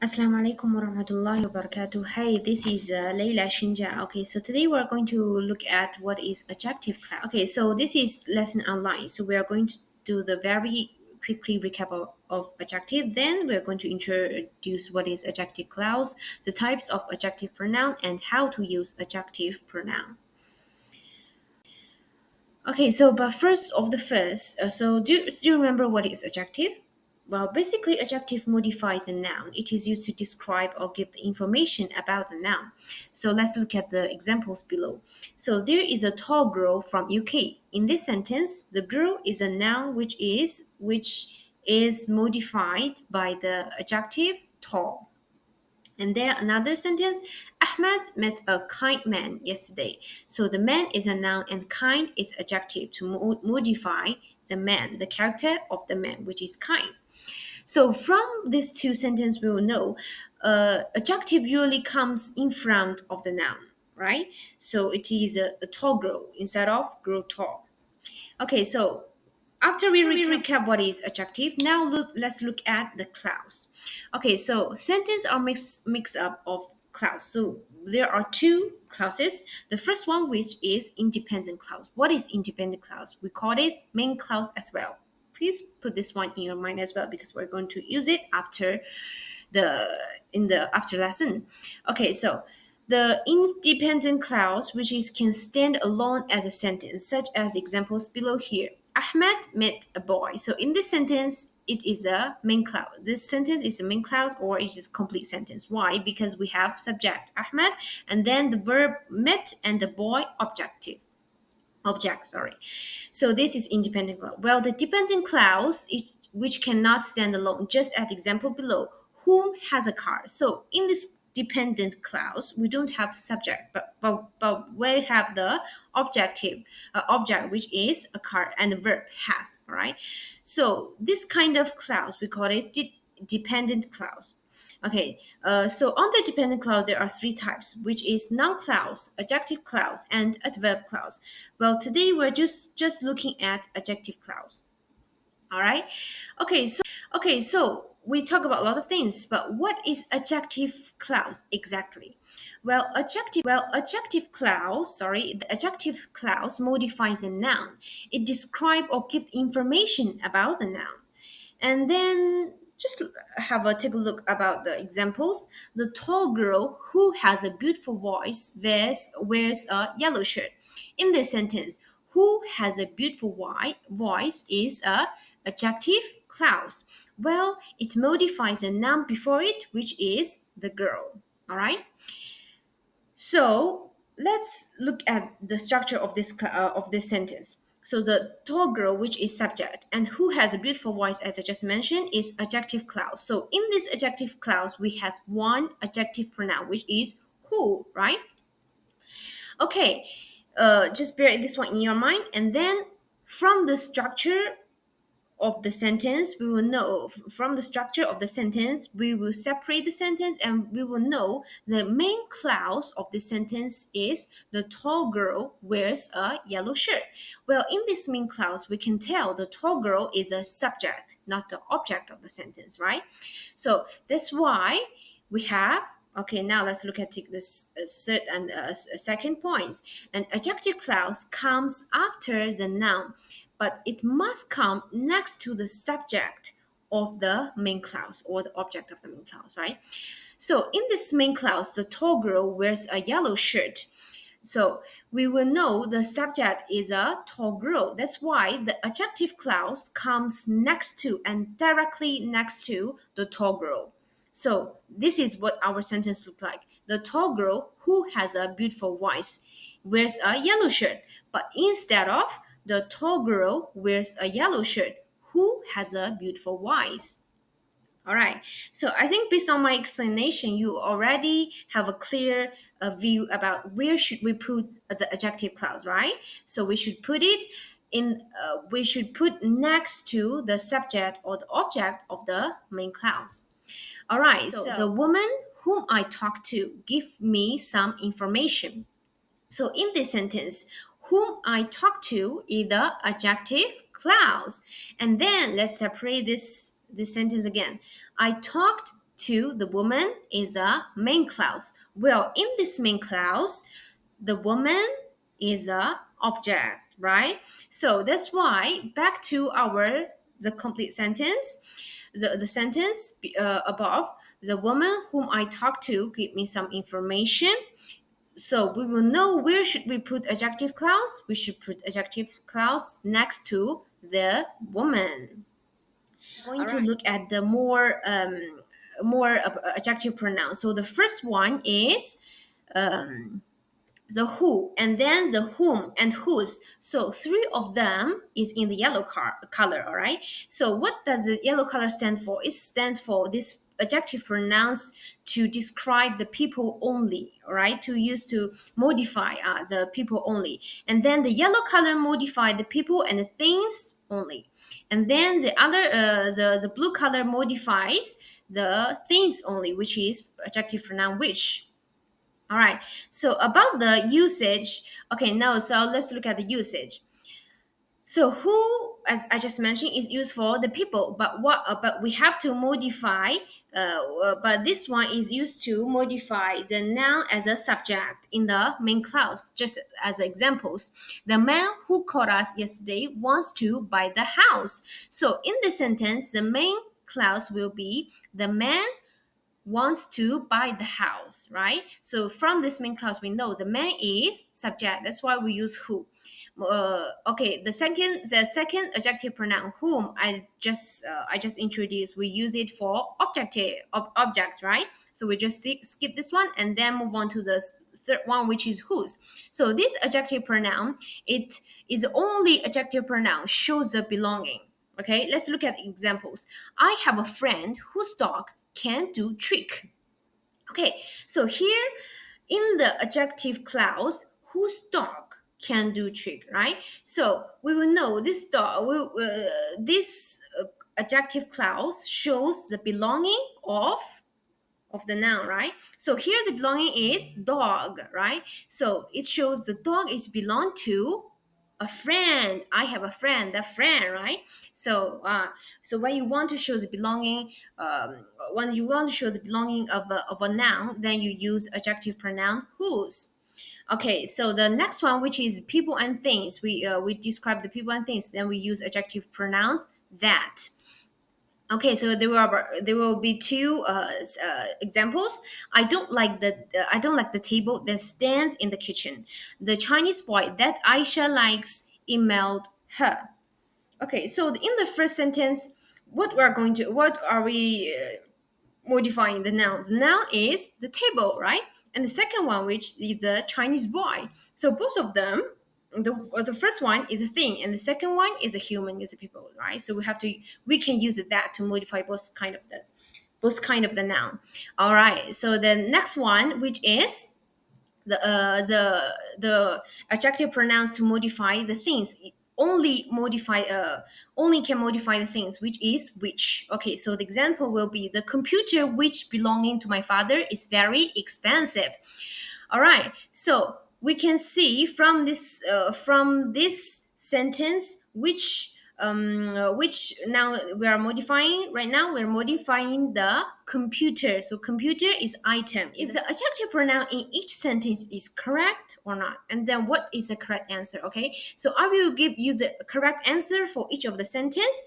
Assalamu alaikum warahmatullahi wabarakatuh. Hey, this is Leila Shinja. Okay, so today we're going to look at what is adjective clause. Okay, so this is lesson online. So we are going to do the very quickly recap of adjective. Then we're going to introduce what is adjective clause, the types of adjective pronoun, and how to use adjective pronoun. Okay, so but first of the first, so do you remember what is adjective? Well, basically, adjective modifies a noun. It is used to describe or give the information about the noun. So let's look at the examples below. So there is a tall girl from UK. In this sentence, the girl is a noun which is modified by the adjective tall. And there another sentence, Ahmed met a kind man yesterday. So the man is a noun and kind is adjective to modify the man, the character of the man, which is kind. So from these two sentences, we will know adjective usually comes in front of the noun, right? So it is a tall girl instead of girl tall. Okay, so after we recap what is adjective, now let's look at the clause. Okay, so sentence are mix up of clause. So there are two clauses. The first one, which is independent clause. What is independent clause? We call it main clause as well. Please put this one in your mind as well because we're going to use it after the after lesson. Okay, so the independent clause, which is can stand alone as a sentence, such as examples below here. Ahmed met a boy. So in this sentence, it is a main clause. This sentence is a main clause or it is complete sentence. Why? Because we have subject Ahmed and then the verb met and the boy object, sorry. So this is independent clause. Well, the dependent clause is which cannot stand alone, just as example below, whom has a car. So in this dependent clause, we don't have subject, but we have the object, which is a car, and the verb has, all right? So this kind of clause, we call it dependent clause. Okay, so under dependent clause, there are three types, which is noun clause, adjective clause, and adverb clause. Well, today we're just looking at adjective clause. All right. Okay, so we talk about a lot of things, but what is adjective clause exactly? Adjective clause, sorry, the adjective clause modifies a noun. It describes or gives information about the noun. And then just take a look about the examples. The tall girl who has a beautiful voice wears a yellow shirt. In this sentence, who has a beautiful voice is a adjective clause. Well, it modifies a noun before it, which is the girl. All right. So let's look at the structure of this sentence. So the tall girl, which is subject, and who has a beautiful voice, as I just mentioned, is adjective clause. So in this adjective clause, we have one adjective pronoun, which is who, right? Okay, just bear this one in your mind, and then from the structure of the sentence, we will know from the structure of the sentence, we will separate the sentence and we will know the main clause of the sentence is the tall girl wears a yellow shirt. Well, in this main clause, we can tell the tall girl is a subject, not the object of the sentence, right? So that's why we have. Okay, now let's look at this third and second points. An adjective clause comes after the noun, but it must come next to the subject of the main clause or the object of the main clause, right? So in this main clause, the tall girl wears a yellow shirt. So we will know the subject is a tall girl. That's why the adjective clause comes next to and directly next to the tall girl. So this is what our sentence looks like. The tall girl who has a beautiful voice wears a yellow shirt. But instead of the tall girl wears a yellow shirt who has a beautiful voice. All right. So I think based on my explanation, you already have a clear view about where should we put the adjective clause, right? So we should put it in. We should put next to the subject or the object of the main clause. All right. So the woman whom I talked to give me some information. So in this sentence, whom I talked to is the adjective clause. And then let's separate this sentence again. I talked to the woman is a main clause. Well, in this main clause, the woman is a object, right? So that's why back to our the complete sentence, the sentence above, the woman whom I talked to give me some information. So we will know where should we put adjective clause. We should put adjective clause next to the woman. Going All to right. look at the more adjective pronouns. So the first one is the who, and then the whom and whose. So three of them is in the yellow color. All right. So what does the yellow color stand for? It stands for this adjective pronouns to describe the people only. All right. To use to modify the people only, and then the yellow color modify the people and the things only, and then the other the blue color modifies the things only, which is adjective pronoun which. All right. So about the usage, okay, now so let's look at the usage. So who, as I just mentioned, is used for the people, but but we have to modify. But this one is used to modify the noun as a subject in the main clause. Just as examples, the man who called us yesterday wants to buy the house. So in the sentence, the main clause will be the man wants to buy the house, right? So from this main clause, we know the man is subject. That's why we use who. Okay, the second adjective pronoun whom I just introduced. We use it for object, right? So we just skip this one and then move on to the third one, which is whose. So this adjective pronoun, it is the only adjective pronoun shows the belonging. Okay, let's look at examples. I have a friend whose dog can do trick. Okay, so here in the adjective clause, whose dog can do trick, right? So we will know this dog. This adjective clause shows the belonging of the noun, right? So here the belonging is dog, right? So it shows the dog is belong to a friend. I have a friend, that friend, right? So so when you want to show the belonging, when you want to show the belonging of a noun, then you use adjective pronoun whose. Okay, so the next one, which is people and things, we describe the people and things, then we use adjective pronouns that. Okay, so there will be two examples. I don't like the table that stands in the kitchen. The Chinese boy that Aisha likes emailed her. Okay, so in the first sentence, what are we modifying the noun? The noun is the table, right? And the second one, which is the Chinese boy. So both of them, the first one is a thing, and the second one is a human, is a people, right? So we can use that to modify both kind of the noun. All right. So the next one, which is the adjective pronouns to modify the things, only can modify the things, which is which. Okay, so the example will be the computer which belonging to my father is very expensive. All right, so we can see from this sentence which now we are modifying. Right now we're modifying the computer. So computer is item. If the adjective pronoun in each sentence is correct or not, and then what is the correct answer? Okay, so I will give you the correct answer for each of the sentence,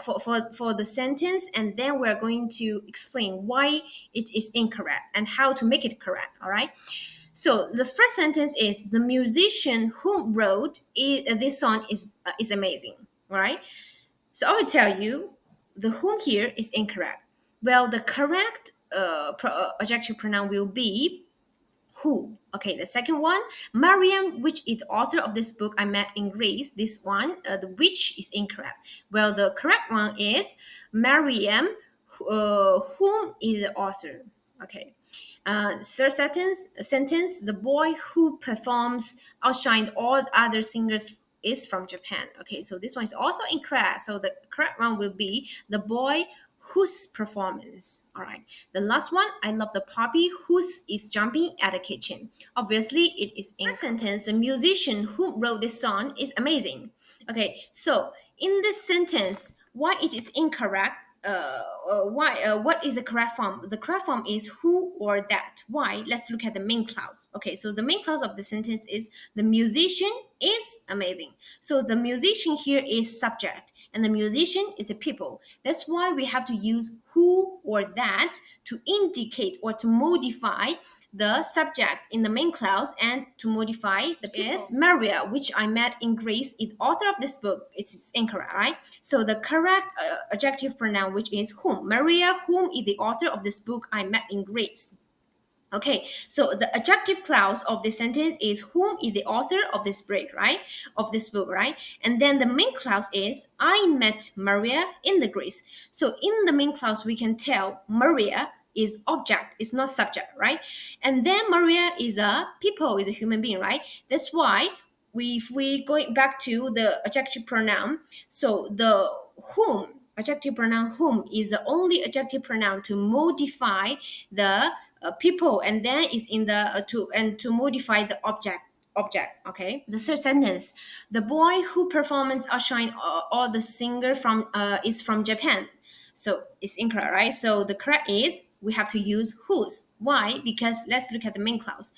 for the sentence, and then we're going to explain why it is incorrect and how to make it correct. All right. So the first sentence is the musician who wrote this song is amazing. All right. So I will tell you the whom here is incorrect. Well, the correct adjective pronoun will be who. Okay, the second one, Mariam, which is the author of this book I met in Greece. This one, the which is incorrect. Well, the correct one is Mariam, whom is the author. Okay. Third sentence, the boy who performs outshine all other singers is from Japan. Okay, so this one is also incorrect. So the correct one will be the boy whose performance. All right. The last one, I love the puppy whose is jumping at the kitchen. Obviously, it is in sentence. The musician who wrote this song is amazing. Okay, so in this sentence, why it is incorrect? why what is the correct form? The correct form is who or that. Why? Let's look at the main clause. Okay, so the main clause of the sentence is the musician is amazing. So the musician here is subject and the musician is a people. That's why we have to use who or that to indicate or to modify the subject in the main clause and to modify the people. Is Maria, which I met in Greece, is author of this book. It's incorrect, right? So the correct adjective pronoun, which is whom. Maria, whom is the author of this book I met in Greece. Okay, so the adjective clause of this sentence is whom is the author of this break, right? Of this book, right? And then the main clause is I met Maria in the Greece. So in the main clause, we can tell Maria is object, it's not subject, right? And then Maria is a people, is a human being, right? That's why if we going back to the adjective pronoun, so the whom adjective pronoun whom is the only adjective pronoun to modify the people, and then is in the to modify the object. Okay, the third sentence, the boy who performs outshine all the singer from is from Japan. So it's incorrect, right? So the correct is we have to use whose. Why? Because let's look at the main clause.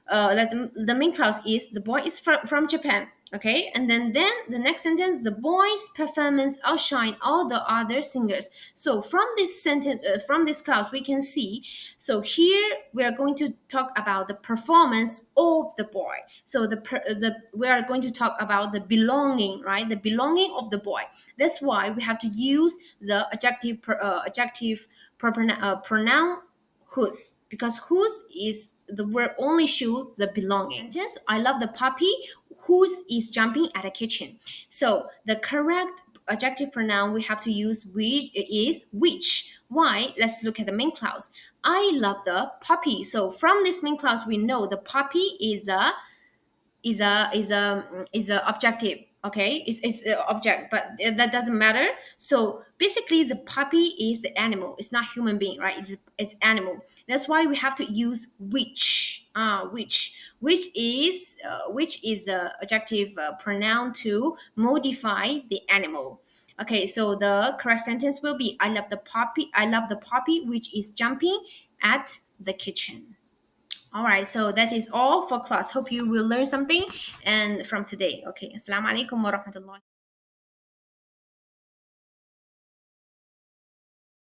The main clause is the boy is from Japan. Okay, and then the next sentence, the boy's performance outshine all the other singers. So from this sentence, from this clause, we can see. So here we are going to talk about the performance of the boy. So we are going to talk about the belonging, right? The belonging of the boy. That's why we have to use the adjective pronoun whose, because whose is the word only show the belonging. Just I love the puppy whose is jumping at the kitchen. So the correct adjective pronoun we have to use which is which. Why? Let's look at the main clause. I love the puppy. So from this main clause we know the puppy is a objective. Okay, it's a object, but that doesn't matter. So basically the puppy is the animal, it's not human being, right? It's animal. That's why we have to use which. Which is a adjective pronoun to modify the animal. Okay, so the correct sentence will be I love the puppy which is jumping at the kitchen. All right, so that is all for class. Hope you will learn something and from today. Okay, assalamu alaikum wa rahmatullah.